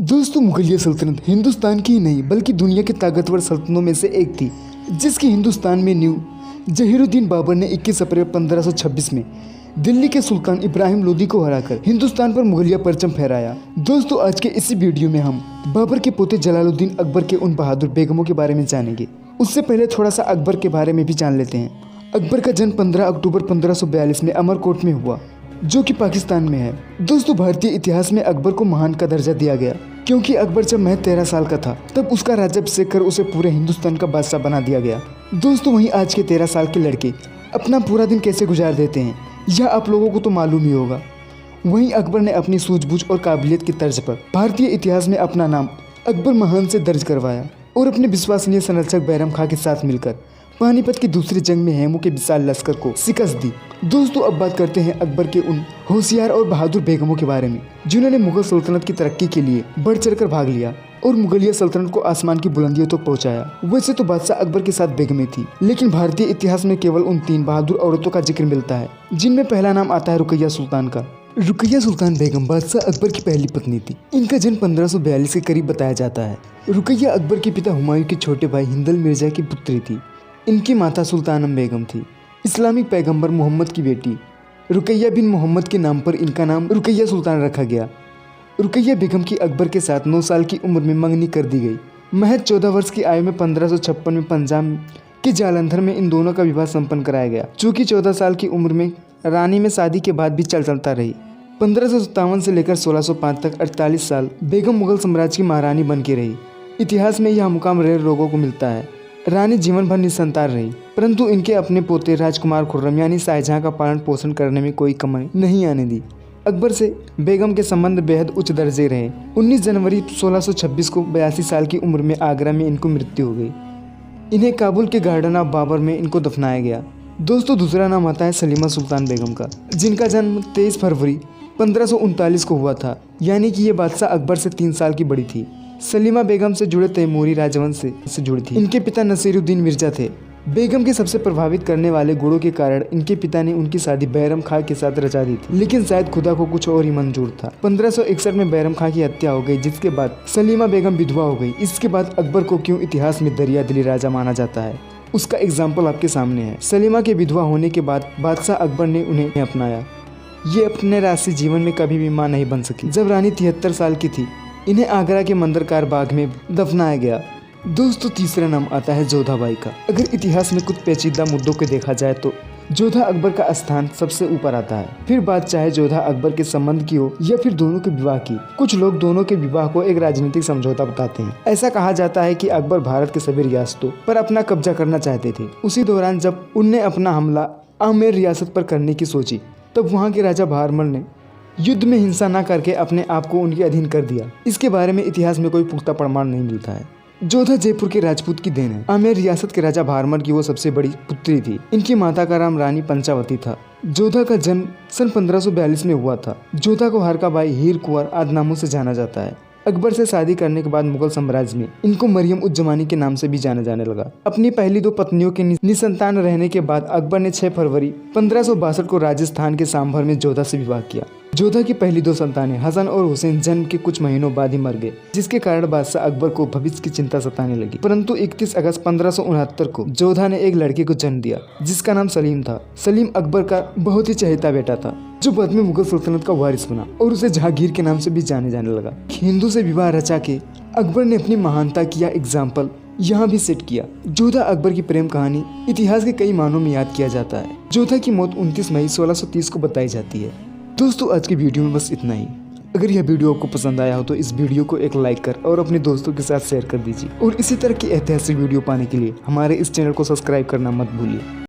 दोस्तों, मुगलिया सल्तनत हिंदुस्तान की ही नहीं बल्कि दुनिया के ताकतवर सल्तनतों में से एक थी, जिसकी हिंदुस्तान में नींव जहीरुद्दीन बाबर ने 21 अप्रैल 1526 में दिल्ली के सुल्तान इब्राहिम लोदी को हराकर हिंदुस्तान पर मुगलिया परचम फहराया। दोस्तों, आज के इसी वीडियो में हम बाबर के पोते जलालुद्दीन अकबर के उन बहादुर बेगमों के बारे में जानेंगे। उससे पहले थोड़ा सा अकबर के बारे में भी जान लेते हैं। अकबर का जन्म 15 अक्टूबर 1542 में अमरकोट में हुआ, जो कि पाकिस्तान में है। दोस्तों, भारतीय इतिहास में अकबर को महान का दर्जा दिया गया क्योंकि अकबर जब महज 13 साल का था तब उसका राज्याभिषेक कर उसे पूरे हिंदुस्तान का बादशाह बना दिया गया। दोस्तों, वहीं आज के 13 साल के लड़के अपना पूरा दिन कैसे गुजार देते हैं यह आप लोगों को तो मालूम ही होगा। वहीं अकबर ने अपनी सूझबूझ और काबिलियत की तर्ज पर भारतीय इतिहास में अपना नाम अकबर महान से दर्ज करवाया और अपने विश्वसनीय संरक्षक बैरम खां के साथ मिलकर पानीपत की दूसरी जंग में हेमू के विशाल लश्कर को शिकस्त दी। दोस्तों, अब बात करते हैं अकबर के उन होशियार और बहादुर बेगमों के बारे में जिन्होंने मुगल सल्तनत की तरक्की के लिए बढ़ चढ़कर भाग लिया और मुगलिया सल्तनत को आसमान की बुलंदियों तक पहुंचाया। वैसे तो बादशाह अकबर के साथ बेगमें थी, लेकिन भारतीय इतिहास में केवल उन 3 बहादुर औरतों का जिक्र मिलता है, जिनमें पहला नाम आता है रुकैया सुल्तान का। रुकैया सुल्तान बेगम बादशाह अकबर की पहली पत्नी थी। इनका जन्म 1542 के करीब बताया जाता है। रुकैया अकबर के पिता हुमायूं के छोटे भाई हिंदल मिर्जा की पुत्री थी। इनकी माता सुल्तानम बेगम थी, इस्लामिक पैगंबर मोहम्मद की बेटी। रुकैया बिन मोहम्मद के नाम पर इनका नाम रुकैया सुल्तान रखा गया। रुकैया बेगम की अकबर के साथ 9 साल की उम्र में मंगनी कर दी गई। महज 14 वर्ष की आयु में 1556 में पंजाब के जालंधर में इन दोनों का विवाह संपन्न कराया गया। चूँकि 14 साल की उम्र में रानी में शादी के बाद भी चलता रही। 1557 से लेकर 1605 तक 48 साल बेगम मुगल साम्राज्य की महारानी बन के रही। इतिहास में यह मुकाम रेयर लोगों को मिलता है। रानी जीवन भर निसंतान रही, परंतु इनके अपने पोते राजकुमार खुर्रम यानी शाहजहां का पालन पोषण करने में कोई कमी नहीं आने दी। अकबर से बेगम के संबंध बेहद उच्च दर्जे रहे। 19 जनवरी 1626 को 82 साल की उम्र में आगरा में इनको मृत्यु हो गई। इन्हें काबुल के गार्डन ऑफ बाबर में इनको दफनाया गया। दोस्तों, दूसरा नाम आता है सलीमा सुल्तान बेगम का, जिनका जन्म 23 फरवरी 1539 को हुआ था, यानी कि ये बादशाह अकबर से 3 साल की बड़ी थी। सलीमा बेगम से जुड़े तैमूरी राजवंश से जुड़ी थी। इनके पिता नसीरुद्दीन मिर्जा थे। बेगम के सबसे प्रभावित करने वाले गुणों के कारण इनके पिता ने उनकी शादी बैरम खां के साथ रचा दी थी, लेकिन शायद खुदा को कुछ और ही मंजूर था। 1561 में बैरम खां की हत्या हो गई, जिसके बाद सलीमा बेगम विधवा हो गई। इसके बाद अकबर को क्यों इतिहास में दरिया दिली राजा माना जाता है, उसका एग्जाम्पल आपके सामने है। सलीमा के विधवा होने के बाद बादशाह अकबर ने उन्हें अपनाया। ये अपने राजसी जीवन में कभी भी मां नहीं बन सकी। जब रानी 73 साल की थी, इन्हें आगरा के मंदरकार बाग में दफनाया गया। दोस्तों, तीसरा नाम आता है जोधा बाई का। अगर इतिहास में कुछ पेचीदा मुद्दों को देखा जाए तो जोधा अकबर का स्थान सबसे ऊपर आता है। फिर बात चाहे जोधा अकबर के संबंध की हो या फिर दोनों के विवाह की। कुछ लोग दोनों के विवाह को एक राजनीतिक समझौता बताते हैं। ऐसा कहा जाता है कि अकबर भारत के सभी रियासतों पर अपना कब्जा करना चाहते थे। उसी दौरान जब उनने अपना हमला आमेर रियासत पर करने की सोची, तब वहाँ के राजा बहारमल ने युद्ध में हिंसा न करके अपने आप को उनके अधीन कर दिया। इसके बारे में इतिहास में कोई पुख्ता प्रमाण नहीं मिलता है। जोधा जयपुर के राजपूत की देन है। आमेर रियासत के राजा बहारमल की वो सबसे बड़ी पुत्री थी। इनकी माता का नाम रानी पंचावती था। जोधा का जन्म सन 1542 में हुआ था। जोधा को हरका बाई, हीर कुंवर आदि नामों से जाना जाता है। अकबर से शादी करने के बाद मुगल साम्राज्य में इनको मरियम उज जमानी के नाम से भी जाना जाने लगा। अपनी पहली 2 पत्नियों के निसंतान रहने के बाद अकबर ने 6 फरवरी 1562 को राजस्थान के सांभर में जोधा से विवाह किया। जोधा की पहली 2 संतानें हसन और हुसैन जन्म के कुछ महीनों बाद ही मर गए, जिसके कारण बादशाह अकबर को भविष्य की चिंता सताने लगी। परंतु 31 अगस्त 1569 को जोधा ने एक लड़के को जन्म दिया, जिसका नाम सलीम था। सलीम अकबर का बहुत ही चहेता बेटा था, जो बाद में मुगल सल्तनत का वारिस बना और उसे जहांगीर के नाम से भी जाने जाने लगा। हिंदू से विवाह रचा के अकबर ने अपनी महानता किया एग्जाम्पल यहाँ भी सेट किया। जोधा अकबर की प्रेम कहानी इतिहास के कई मानों में याद किया जाता है। जोधा की मौत 29 मई 1630 को बताई जाती है। दोस्तों, आज की वीडियो में बस इतना ही। अगर यह वीडियो आपको पसंद आया हो तो इस वीडियो को एक लाइक कर और अपने दोस्तों के साथ शेयर कर दीजिए। और इसी तरह की ऐतिहासिक वीडियो पाने के लिए हमारे इस चैनल को सब्सक्राइब करना मत भूलिए।